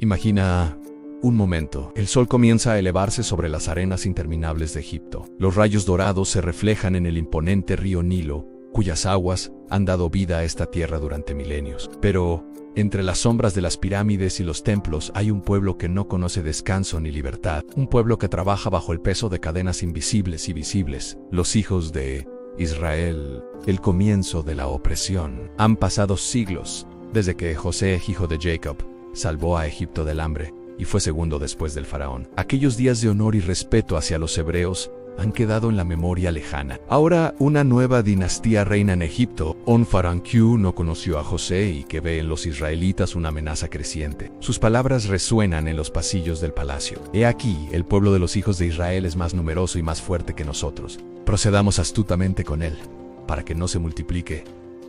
Imagina un momento. El sol comienza a elevarse sobre las arenas interminables de Egipto. Los rayos dorados se reflejan en el imponente río Nilo, cuyas aguas han dado vida a esta tierra durante milenios. Pero entre las sombras de las pirámides y los templos hay un pueblo que no conoce descanso ni libertad. Un pueblo que trabaja bajo el peso de cadenas invisibles y visibles. Los hijos de Israel. El comienzo de la opresión. Han pasado siglos desde que José, hijo de Jacob, salvó a Egipto del hambre y fue segundo después del faraón. Aquellos días de honor y respeto hacia los hebreos han quedado en la memoria lejana. Ahora una nueva dinastía reina en Egipto. Un faraón que no conoció a José y que ve en los israelitas una amenaza creciente. Sus palabras resuenan en los pasillos del palacio. He aquí, el pueblo de los hijos de Israel es más numeroso y más fuerte que nosotros. Procedamos astutamente con él, para que no se multiplique,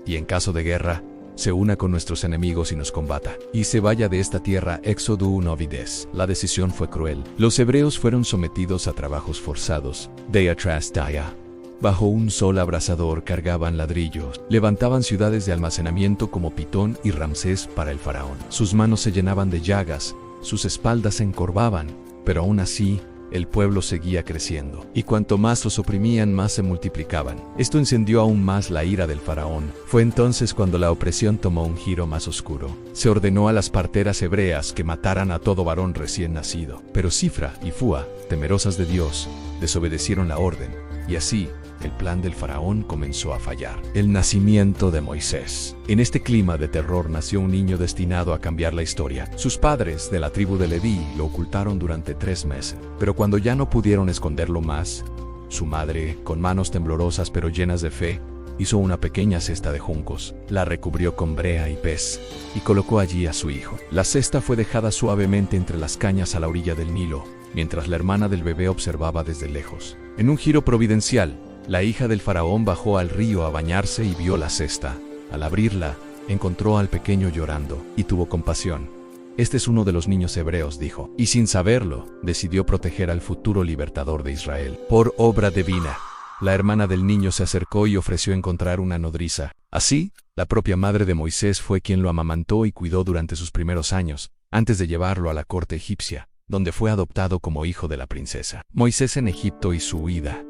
y en caso de guerra, se una con nuestros enemigos y nos combata, y se vaya de esta tierra. Éxodo 1:10. La decisión fue cruel. Los hebreos fueron sometidos a trabajos forzados. Día tras día, bajo un sol abrasador cargaban ladrillos, levantaban ciudades de almacenamiento como Pitón y Ramsés para el faraón. Sus manos se llenaban de llagas, sus espaldas se encorvaban, pero aún así, el pueblo seguía creciendo, y cuanto más los oprimían, más se multiplicaban. Esto encendió aún más la ira del faraón. Fue entonces cuando la opresión tomó un giro más oscuro. Se ordenó a las parteras hebreas que mataran a todo varón recién nacido. Pero Cifra y Fúa, temerosas de Dios, desobedecieron la orden, y así, el plan del faraón comenzó a fallar. El nacimiento de Moisés. En este clima de terror nació un niño destinado a cambiar la historia. Sus padres, de la tribu de Leví, lo ocultaron durante 3 meses. Pero cuando ya no pudieron esconderlo más, su madre, con manos temblorosas pero llenas de fe, hizo una pequeña cesta de juncos, la recubrió con brea y pez, y colocó allí a su hijo. La cesta fue dejada suavemente entre las cañas a la orilla del Nilo, mientras la hermana del bebé observaba desde lejos. En un giro providencial, la hija del faraón bajó al río a bañarse y vio la cesta. Al abrirla, encontró al pequeño llorando, y tuvo compasión. Este es uno de los niños hebreos, dijo, y sin saberlo, decidió proteger al futuro libertador de Israel. Por obra divina, la hermana del niño se acercó y ofreció encontrar una nodriza. Así, la propia madre de Moisés fue quien lo amamantó y cuidó durante sus primeros años, antes de llevarlo a la corte egipcia, donde fue adoptado como hijo de la princesa. Moisés en Egipto y su huida.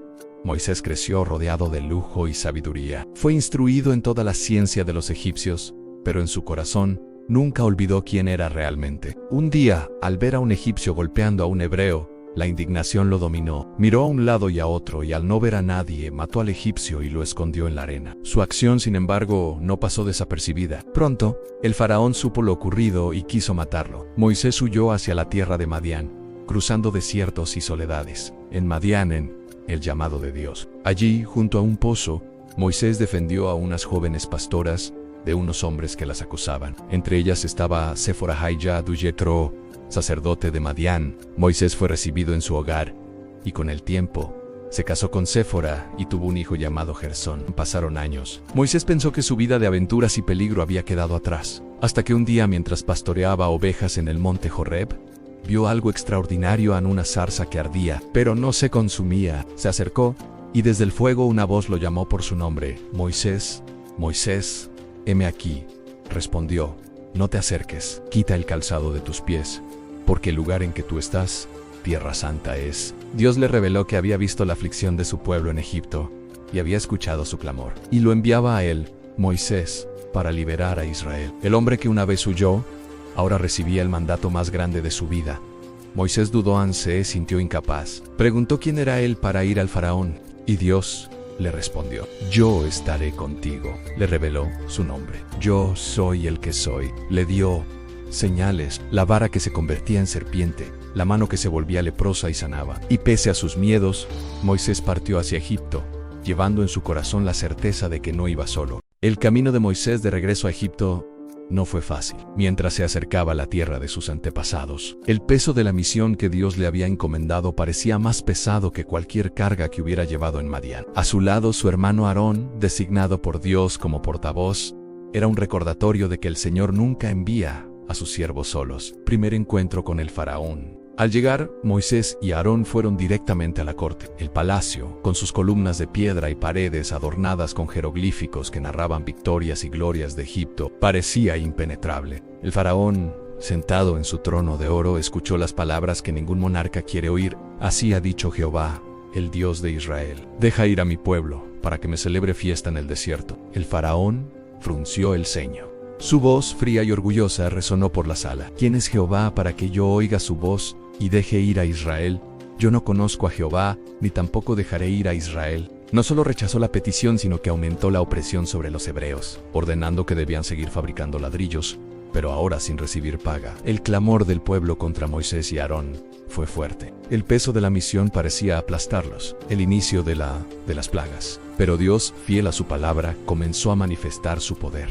Moisés creció rodeado de lujo y sabiduría. Fue instruido en toda la ciencia de los egipcios, pero en su corazón nunca olvidó quién era realmente. Un día, al ver a un egipcio golpeando a un hebreo, la indignación lo dominó. Miró a un lado y a otro, y al no ver a nadie, mató al egipcio y lo escondió en la arena. Su acción, sin embargo, no pasó desapercibida. Pronto, el faraón supo lo ocurrido y quiso matarlo. Moisés huyó hacia la tierra de Madián, cruzando desiertos y soledades. En Madián, el llamado de Dios. Allí, junto a un pozo, Moisés defendió a unas jóvenes pastoras de unos hombres que las acosaban. Entre ellas estaba Séfora Haya de Yetro, sacerdote de Madián. Moisés fue recibido en su hogar, y con el tiempo, se casó con Séfora y tuvo un hijo llamado Gersón. Pasaron años. Moisés pensó que su vida de aventuras y peligro había quedado atrás, hasta que un día, mientras pastoreaba ovejas en el monte Joreb, vio algo extraordinario en una zarza que ardía, pero no se consumía. Se acercó, y desde el fuego una voz lo llamó por su nombre. Moisés, Moisés, heme aquí, respondió. No te acerques, quita el calzado de tus pies, porque el lugar en que tú estás, tierra santa es. Dios le reveló que había visto la aflicción de su pueblo en Egipto, y había escuchado su clamor, y lo enviaba a él, Moisés, para liberar a Israel. El hombre que una vez huyó, ahora recibía el mandato más grande de su vida. Moisés dudó, se sintió incapaz. Preguntó quién era él para ir al faraón, y Dios le respondió: yo estaré contigo. Le reveló su nombre. Yo soy el que soy. Le dio señales: la vara que se convertía en serpiente, la mano que se volvía leprosa y sanaba. Y pese a sus miedos, Moisés partió hacia Egipto, llevando en su corazón la certeza de que no iba solo. El camino de Moisés de regreso a Egipto no fue fácil. Mientras se acercaba a la tierra de sus antepasados, el peso de la misión que Dios le había encomendado parecía más pesado que cualquier carga que hubiera llevado en Madián. A su lado, su hermano Aarón, designado por Dios como portavoz, era un recordatorio de que el Señor nunca envía a sus siervos solos. Primer encuentro con el faraón. Al llegar, Moisés y Aarón fueron directamente a la corte. El palacio, con sus columnas de piedra y paredes adornadas con jeroglíficos que narraban victorias y glorias de Egipto, parecía impenetrable. El faraón sentado en su trono de oro, escuchó las palabras que ningún monarca quiere oír. Así ha dicho Jehová, el Dios de Israel: deja ir a mi pueblo, para que me celebre fiesta en el desierto. El faraón frunció el ceño. Su voz, fría y orgullosa, resonó por la sala. ¿Quién es Jehová para que yo oiga su voz y deje ir a Israel? Yo no conozco a Jehová, ni tampoco dejaré ir a Israel. No solo rechazó la petición, sino que aumentó la opresión sobre los hebreos, ordenando que debían seguir fabricando ladrillos, pero ahora sin recibir paga. El clamor del pueblo contra Moisés y Aarón fue fuerte. El peso de la misión parecía aplastarlos, el inicio de las plagas. Pero Dios, fiel a su palabra, comenzó a manifestar su poder.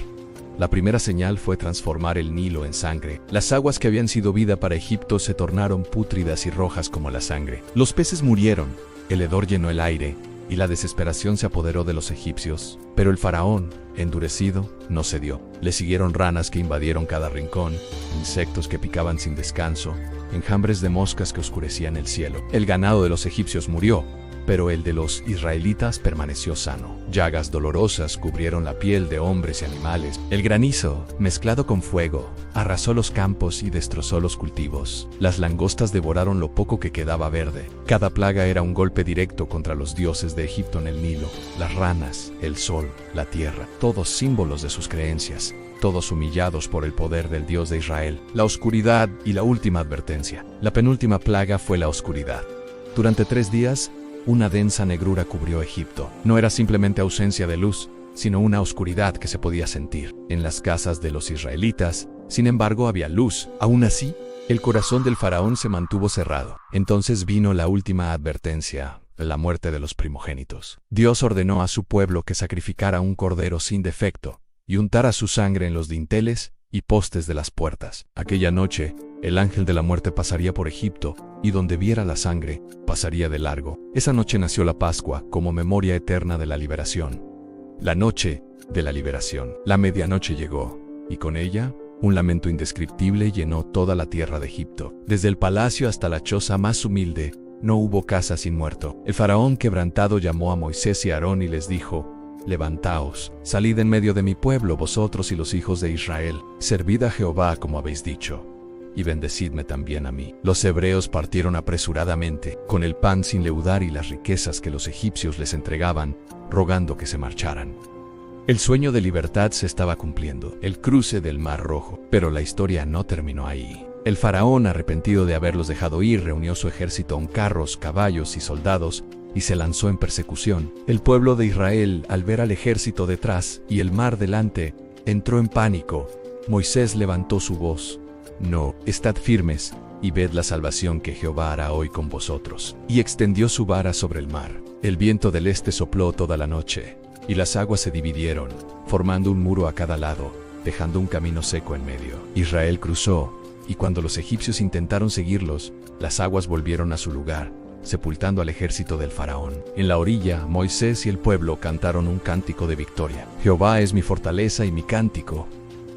La primera señal fue transformar el Nilo en sangre. Las aguas que habían sido vida para Egipto se tornaron pútridas y rojas como la sangre. Los peces murieron, el hedor llenó el aire, y la desesperación se apoderó de los egipcios. Pero el faraón, endurecido, no cedió. Le siguieron ranas que invadieron cada rincón, insectos que picaban sin descanso, enjambres de moscas que oscurecían el cielo. El ganado de los egipcios murió, pero el de los israelitas permaneció sano. Llagas dolorosas cubrieron la piel de hombres y animales. El granizo, mezclado con fuego, arrasó los campos y destrozó los cultivos. Las langostas devoraron lo poco que quedaba verde. Cada plaga era un golpe directo contra los dioses de Egipto en el Nilo. Las ranas, el sol, la tierra, todos símbolos de sus creencias, todos humillados por el poder del Dios de Israel. La oscuridad y la última advertencia. La penúltima plaga fue la oscuridad. Durante 3 días, una densa negrura cubrió Egipto. No era simplemente ausencia de luz, sino una oscuridad que se podía sentir. En las casas de los israelitas, sin embargo, había luz. Aún así, el corazón del faraón se mantuvo cerrado. Entonces vino la última advertencia, la muerte de los primogénitos. Dios ordenó a su pueblo que sacrificara un cordero sin defecto y untara su sangre en los dinteles y postes de las puertas. Aquella noche, el ángel de la muerte pasaría por Egipto, y donde viera la sangre, pasaría de largo. Esa noche nació la Pascua como memoria eterna de la liberación. La noche de la liberación. La medianoche llegó, y con ella, un lamento indescriptible llenó toda la tierra de Egipto. Desde el palacio hasta la choza más humilde, no hubo casa sin muerto. El faraón quebrantado llamó a Moisés y a Aarón y les dijo: levantaos, salid en medio de mi pueblo, vosotros y los hijos de Israel, servid a Jehová como habéis dicho, y bendecidme también a mí. Los hebreos partieron apresuradamente, con el pan sin leudar y las riquezas que los egipcios les entregaban, rogando que se marcharan. El sueño de libertad se estaba cumpliendo, el cruce del Mar Rojo, pero la historia no terminó ahí. El faraón, arrepentido de haberlos dejado ir, reunió su ejército en carros, caballos y soldados, y se lanzó en persecución. El pueblo de Israel, al ver al ejército detrás y el mar delante, entró en pánico. Moisés levantó su voz: no, estad firmes, y ved la salvación que Jehová hará hoy con vosotros. Y extendió su vara sobre el mar. El viento del este sopló toda la noche, y las aguas se dividieron, formando un muro a cada lado, dejando un camino seco en medio. Israel cruzó, y cuando los egipcios intentaron seguirlos, las aguas volvieron a su lugar, sepultando al ejército del faraón. En la orilla, Moisés y el pueblo cantaron un cántico de victoria. Jehová es mi fortaleza y mi cántico,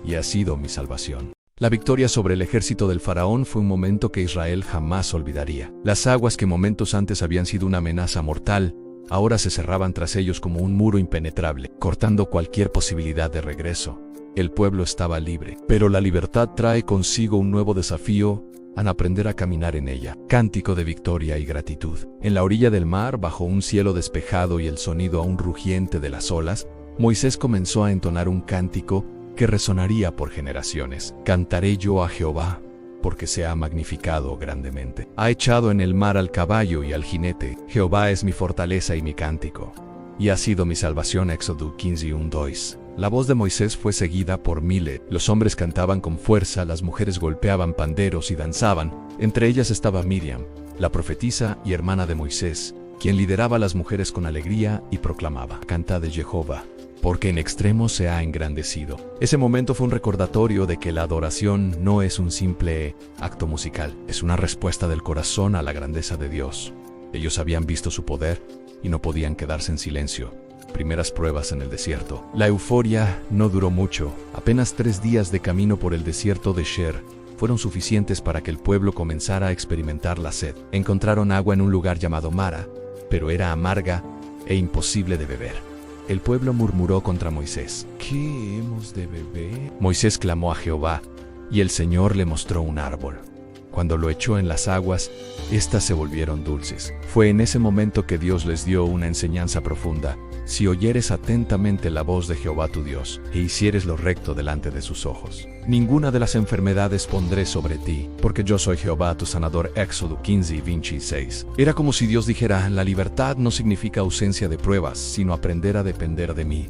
y ha sido mi salvación. La victoria sobre el ejército del faraón fue un momento que Israel jamás olvidaría. Las aguas que momentos antes habían sido una amenaza mortal, ahora se cerraban tras ellos como un muro impenetrable, cortando cualquier posibilidad de regreso. El pueblo estaba libre, pero la libertad trae consigo un nuevo desafío: a aprender a caminar en ella. Cántico de victoria y gratitud. En la orilla del mar, bajo un cielo despejado y el sonido aún rugiente de las olas, Moisés comenzó a entonar un cántico que resonaría por generaciones. Cantaré yo a Jehová, porque se ha magnificado grandemente. Ha echado en el mar al caballo y al jinete. Jehová es mi fortaleza y mi cántico, y ha sido mi salvación. Éxodo 15:1-2. La voz de Moisés fue seguida por miles. Los hombres cantaban con fuerza, las mujeres golpeaban panderos y danzaban. Entre ellas estaba Miriam, la profetisa y hermana de Moisés, quien lideraba a las mujeres con alegría y proclamaba: cantad de Jehová, porque en extremo se ha engrandecido. Ese momento fue un recordatorio de que la adoración no es un simple acto musical, es una respuesta del corazón a la grandeza de Dios. Ellos habían visto su poder y no podían quedarse en silencio. Primeras pruebas en el desierto. La euforia no duró mucho. Apenas 3 días de camino por el desierto de Sher fueron suficientes para que el pueblo comenzara a experimentar la sed. Encontraron agua en un lugar llamado Mara, pero era amarga e imposible de beber. El pueblo murmuró contra Moisés: ¿qué hemos de beber? Moisés clamó a Jehová, y el Señor le mostró un árbol. Cuando lo echó en las aguas, éstas se volvieron dulces. Fue en ese momento que Dios les dio una enseñanza profunda. Si oyeres atentamente la voz de Jehová tu Dios, e hicieres lo recto delante de sus ojos, ninguna de las enfermedades pondré sobre ti, porque yo soy Jehová tu sanador. Éxodo 15 y 26. Era como si Dios dijera, la libertad no significa ausencia de pruebas, sino aprender a depender de mí.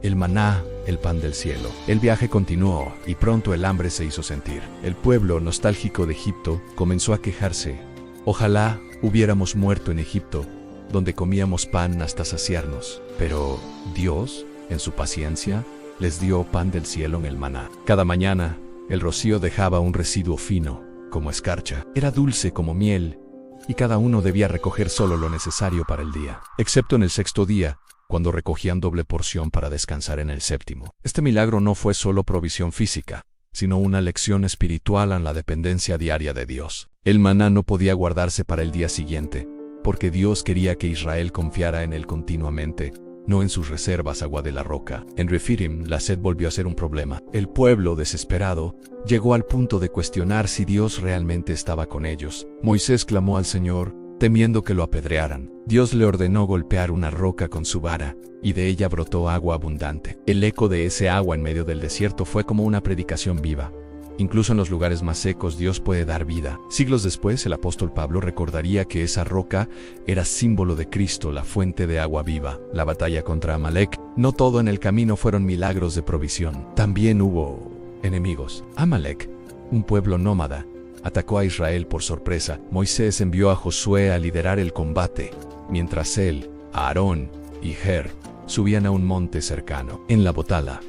El maná, el pan del cielo. El viaje continuó, y pronto el hambre se hizo sentir. El pueblo nostálgico de Egipto comenzó a quejarse. Ojalá hubiéramos muerto en Egipto, donde comíamos pan hasta saciarnos. Pero Dios, en su paciencia, les dio pan del cielo en el maná. Cada mañana, el rocío dejaba un residuo fino, como escarcha. Era dulce como miel, y cada uno debía recoger solo lo necesario para el día, excepto en el sexto día, cuando recogían doble porción para descansar en el séptimo. Este milagro no fue solo provisión física, sino una lección espiritual en la dependencia diaria de Dios. El maná no podía guardarse para el día siguiente, porque Dios quería que Israel confiara en él continuamente, no en sus reservas agua de la roca. En Refidim, la sed volvió a ser un problema. El pueblo, desesperado, llegó al punto de cuestionar si Dios realmente estaba con ellos. Moisés clamó al Señor, temiendo que lo apedrearan. Dios le ordenó golpear una roca con su vara, y de ella brotó agua abundante. El eco de ese agua en medio del desierto fue como una predicación viva. Incluso en los lugares más secos Dios puede dar vida. Siglos después, el apóstol Pablo recordaría que esa roca era símbolo de Cristo, la fuente de agua viva. La batalla contra Amalek. No todo en el camino fueron milagros de provisión. También hubo enemigos. Amalek, un pueblo nómada, atacó a Israel por sorpresa. Moisés envió a Josué a liderar el combate, mientras él, Aarón y Ger subían a un monte cercano. En la Botala,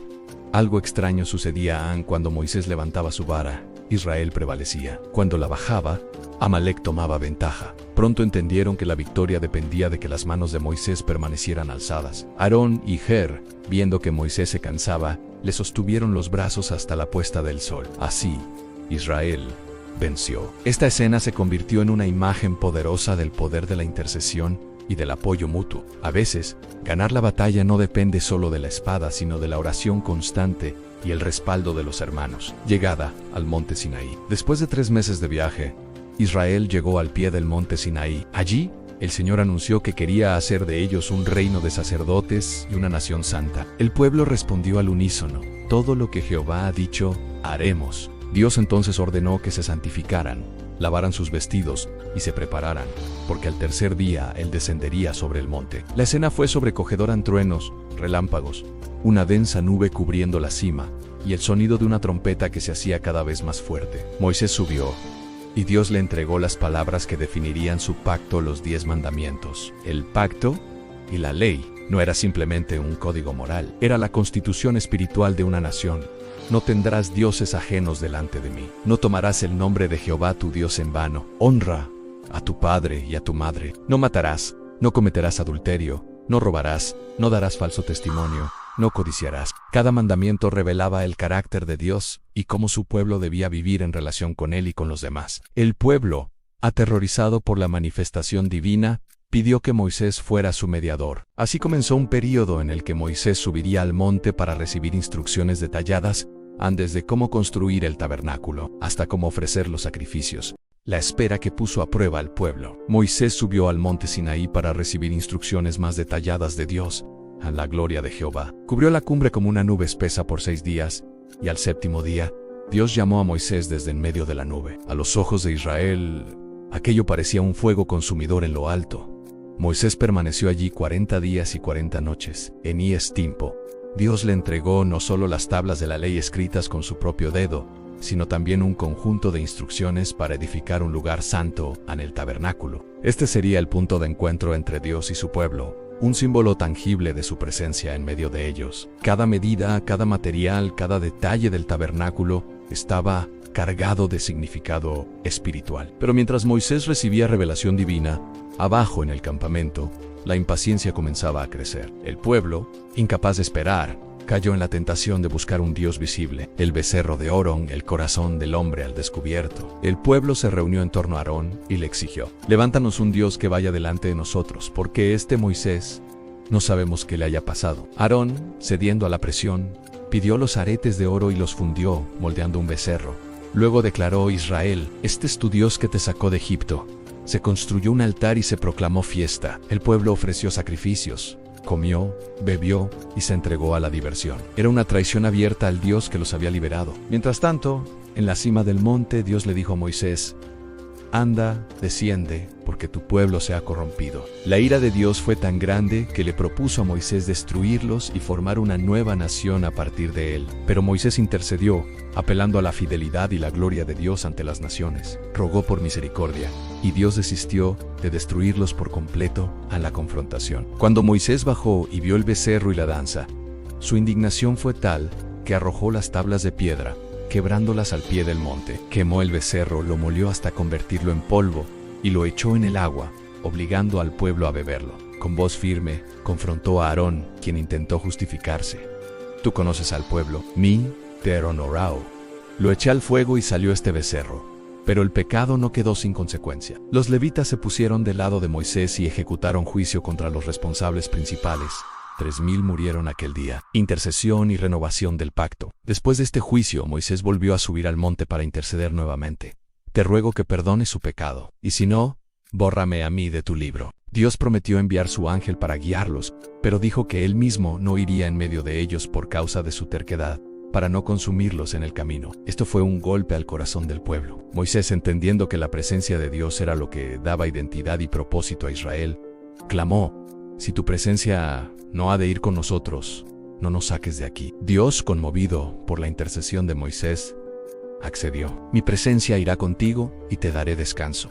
algo extraño sucedía. Cuando Moisés levantaba su vara, Israel prevalecía. Cuando la bajaba, Amalek tomaba ventaja. Pronto entendieron que la victoria dependía de que las manos de Moisés permanecieran alzadas. Aarón y Ger, viendo que Moisés se cansaba, le sostuvieron los brazos hasta la puesta del sol. Así, Israel venció. Esta escena se convirtió en una imagen poderosa del poder de la intercesión y del apoyo mutuo. A veces, ganar la batalla no depende solo de la espada, sino de la oración constante y el respaldo de los hermanos. Llegada al monte Sinaí. Después de 3 meses de viaje, Israel llegó al pie del monte Sinaí. Allí, el Señor anunció que quería hacer de ellos un reino de sacerdotes y una nación santa. El pueblo respondió al unísono: todo lo que Jehová ha dicho, haremos. Dios entonces ordenó que se santificaran, lavaran sus vestidos y se prepararan, porque al tercer día Él descendería sobre el monte. La escena fue sobrecogedora: truenos, relámpagos, una densa nube cubriendo la cima, y el sonido de una trompeta que se hacía cada vez más fuerte. Moisés subió, y Dios le entregó las palabras que definirían su pacto, los 10 mandamientos. El pacto y la ley no era simplemente un código moral, era la constitución espiritual de una nación. No tendrás dioses ajenos delante de mí. No tomarás el nombre de Jehová tu Dios en vano. Honra a tu padre y a tu madre. No matarás, no cometerás adulterio, no robarás, no darás falso testimonio, no codiciarás. Cada mandamiento revelaba el carácter de Dios y cómo su pueblo debía vivir en relación con Él y con los demás. El pueblo, aterrorizado por la manifestación divina, pidió que Moisés fuera su mediador. Así comenzó un período en el que Moisés subiría al monte para recibir instrucciones detalladas, desde cómo construir el tabernáculo hasta cómo ofrecer los sacrificios. La espera que puso a prueba al pueblo. Moisés subió al monte Sinaí para recibir instrucciones más detalladas de Dios, a la gloria de Jehová. Cubrió la cumbre como una nube espesa por 6 días, y al séptimo día, Dios llamó a Moisés desde en medio de la nube. A los ojos de Israel, aquello parecía un fuego consumidor en lo alto. Moisés permaneció allí 40 días y 40 noches. En tiempo, Dios le entregó no solo las tablas de la ley escritas con su propio dedo, sino también un conjunto de instrucciones para edificar un lugar santo en el tabernáculo. Este sería el punto de encuentro entre Dios y su pueblo, un símbolo tangible de su presencia en medio de ellos. Cada medida, cada material, cada detalle del tabernáculo estaba cargado de significado espiritual. Pero mientras Moisés recibía revelación divina, abajo en el campamento, la impaciencia comenzaba a crecer. El pueblo, incapaz de esperar, cayó en la tentación de buscar un Dios visible, el becerro de oro, el corazón del hombre al descubierto. El pueblo se reunió en torno a Aarón y le exigió: levántanos un Dios que vaya delante de nosotros, porque este Moisés no sabemos qué le haya pasado. Aarón, cediendo a la presión, pidió los aretes de oro y los fundió, moldeando un becerro. Luego declaró Israel: «Este es tu Dios que te sacó de Egipto». Se construyó un altar y se proclamó fiesta. El pueblo ofreció sacrificios, comió, bebió y se entregó a la diversión. Era una traición abierta al Dios que los había liberado. Mientras tanto, en la cima del monte, Dios le dijo a Moisés: «Anda, desciende, porque tu pueblo se ha corrompido». La ira de Dios fue tan grande que le propuso a Moisés destruirlos y formar una nueva nación a partir de él. Pero Moisés intercedió, apelando a la fidelidad y la gloria de Dios ante las naciones. Rogó por misericordia, y Dios desistió de destruirlos por completo a la confrontación. Cuando Moisés bajó y vio el becerro y la danza, su indignación fue tal que arrojó las tablas de piedra, quebrándolas al pie del monte. Quemó el becerro, lo molió hasta convertirlo en polvo y lo echó en el agua, obligando al pueblo a beberlo. Con voz firme, confrontó a Aarón, quien intentó justificarse. «Tú conoces al pueblo, mi te honorao. Lo eché al fuego y salió este becerro». Pero el pecado no quedó sin consecuencia. Los levitas se pusieron del lado de Moisés y ejecutaron juicio contra los responsables principales. 3000 murieron aquel día. Intercesión y renovación del pacto. Después de este juicio, Moisés volvió a subir al monte para interceder nuevamente. «Te ruego que perdones su pecado, y si no, bórrame a mí de tu libro». Dios prometió enviar su ángel para guiarlos, pero dijo que él mismo no iría en medio de ellos por causa de su terquedad, para no consumirlos en el camino. Esto fue un golpe al corazón del pueblo. Moisés, entendiendo que la presencia de Dios era lo que daba identidad y propósito a Israel, clamó: «Si tu presencia no ha de ir con nosotros, no nos saques de aquí». Dios, conmovido por la intercesión de Moisés, accedió: «Mi presencia irá contigo y te daré descanso».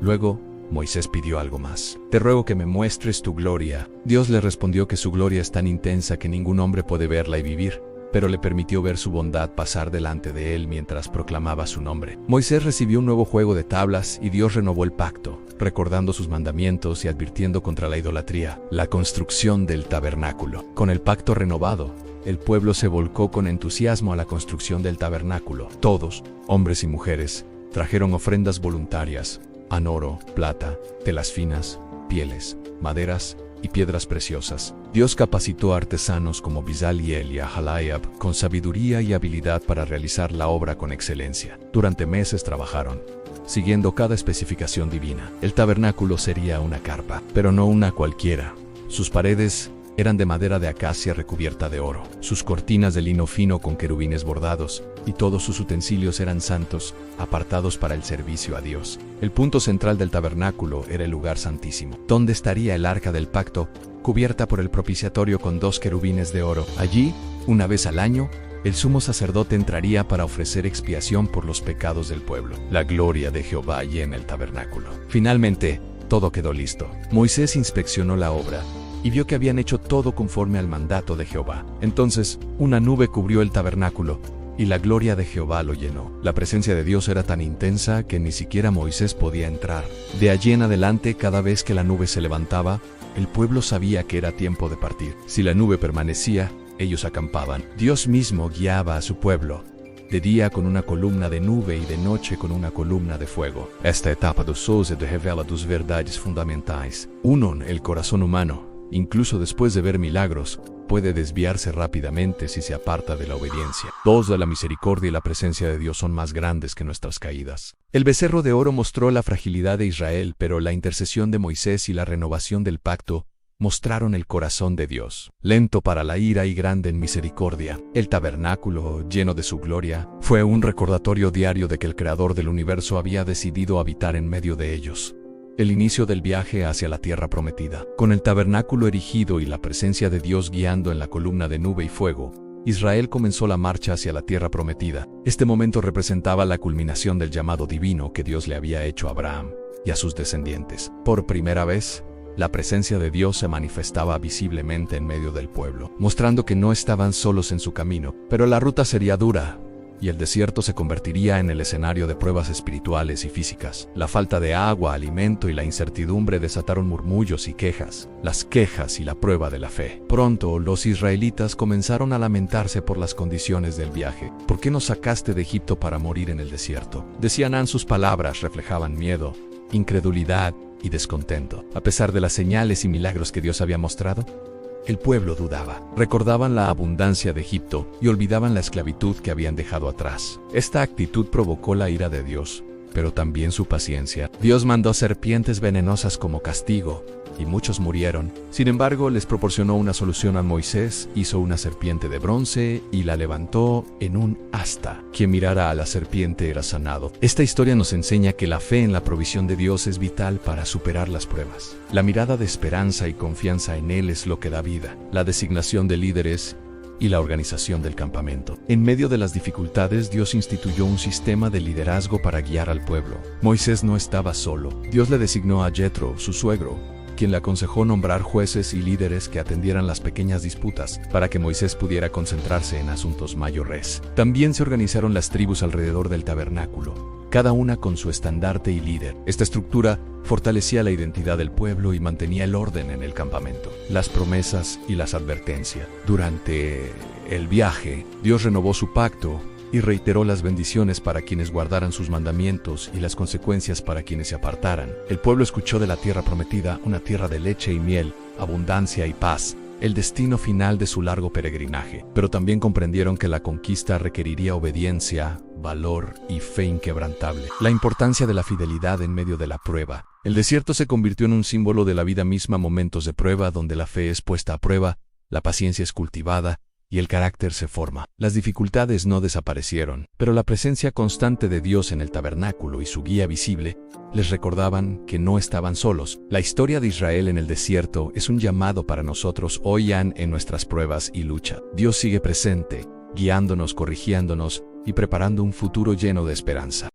Luego, Moisés pidió algo más: «Te ruego que me muestres tu gloria». Dios le respondió que su gloria es tan intensa que ningún hombre puede verla y vivir, pero le permitió ver su bondad pasar delante de él mientras proclamaba su nombre. Moisés recibió un nuevo juego de tablas y Dios renovó el pacto, recordando sus mandamientos y advirtiendo contra la idolatría. La construcción del tabernáculo. Con el pacto renovado, el pueblo se volcó con entusiasmo a la construcción del tabernáculo. Todos, hombres y mujeres, trajeron ofrendas voluntarias: oro, plata, telas finas, pieles, maderas y piedras preciosas. Dios capacitó a artesanos como Bezaliel y Aholiab con sabiduría y habilidad para realizar la obra con excelencia. Durante meses trabajaron, siguiendo cada especificación divina. El tabernáculo sería una carpa, pero no una cualquiera. Sus paredes eran de madera de acacia recubierta de oro, sus cortinas de lino fino con querubines bordados, y todos sus utensilios eran santos, apartados para el servicio a Dios. El punto central del tabernáculo era el lugar santísimo, donde estaría el arca del pacto, cubierta por el propiciatorio con 2 querubines de oro. Allí, una vez al año, el sumo sacerdote entraría para ofrecer expiación por los pecados del pueblo. La gloria de Jehová llena el tabernáculo. Finalmente, todo quedó listo. Moisés inspeccionó la obra y vio que habían hecho todo conforme al mandato de Jehová. Entonces, una nube cubrió el tabernáculo, y la gloria de Jehová lo llenó. La presencia de Dios era tan intensa que ni siquiera Moisés podía entrar. De allí en adelante, cada vez que la nube se levantaba, el pueblo sabía que era tiempo de partir. Si la nube permanecía, ellos acampaban. Dios mismo guiaba a su pueblo, de día con una columna de nube y de noche con una columna de fuego. Esta etapa do sólido revela 2 verdades fundamentais. Uno, el corazón humano, incluso después de ver milagros, puede desviarse rápidamente si se aparta de la obediencia. 2, la misericordia y la presencia de Dios son más grandes que nuestras caídas. El becerro de oro mostró la fragilidad de Israel, pero la intercesión de Moisés y la renovación del pacto mostraron el corazón de Dios, lento para la ira y grande en misericordia. El tabernáculo, lleno de su gloria, fue un recordatorio diario de que el Creador del universo había decidido habitar en medio de ellos. El inicio del viaje hacia la tierra prometida. Con el tabernáculo erigido y la presencia de Dios guiando en la columna de nube y fuego, Israel comenzó la marcha hacia la tierra prometida. Este momento representaba la culminación del llamado divino que Dios le había hecho a Abraham y a sus descendientes. Por primera vez, la presencia de Dios se manifestaba visiblemente en medio del pueblo, mostrando que no estaban solos en su camino. Pero la ruta sería dura, y el desierto se convertiría en el escenario de pruebas espirituales y físicas. La falta de agua, alimento y la incertidumbre desataron murmullos y quejas, las quejas y la prueba de la fe. Pronto, los israelitas comenzaron a lamentarse por las condiciones del viaje. ¿Por qué nos sacaste de Egipto para morir en el desierto? Decían, sus palabras reflejaban miedo, incredulidad y descontento. A pesar de las señales y milagros que Dios había mostrado, El pueblo dudaba. Recordaban la abundancia de Egipto y olvidaban la esclavitud que habían dejado atrás. Esta actitud provocó la ira de Dios, pero también su paciencia. Dios mandó serpientes venenosas como castigo, y muchos murieron. Sin embargo, les proporcionó una solución a Moisés, hizo una serpiente de bronce y la levantó en un asta. Quien mirara a la serpiente era sanado. Esta historia nos enseña que la fe en la provisión de Dios es vital para superar las pruebas. La mirada de esperanza y confianza en Él es lo que da vida. La designación de líderes y la organización del campamento. En medio de las dificultades, Dios instituyó un sistema de liderazgo para guiar al pueblo. Moisés no estaba solo. Dios le designó a Jetro, su suegro, quien le aconsejó nombrar jueces y líderes que atendieran las pequeñas disputas para que Moisés pudiera concentrarse en asuntos mayores. También se organizaron las tribus alrededor del tabernáculo, cada una con su estandarte y líder. Esta estructura fortalecía la identidad del pueblo y mantenía el orden en el campamento. Las promesas y las advertencias. Durante el viaje, Dios renovó su pacto y reiteró las bendiciones para quienes guardaran sus mandamientos y las consecuencias para quienes se apartaran. El pueblo escuchó de la tierra prometida, una tierra de leche y miel, abundancia y paz, el destino final de su largo peregrinaje. Pero también comprendieron que la conquista requeriría obediencia, valor y fe inquebrantable. La importancia de la fidelidad en medio de la prueba. El desierto se convirtió en un símbolo de la vida misma, momentos de prueba donde la fe es puesta a prueba, la paciencia es cultivada y el carácter se forma. Las dificultades no desaparecieron, pero la presencia constante de Dios en el tabernáculo y su guía visible les recordaban que no estaban solos. La historia de Israel en el desierto es un llamado para nosotros hoy en nuestras pruebas y lucha. Dios sigue presente, guiándonos, corrigiéndonos y preparando un futuro lleno de esperanza.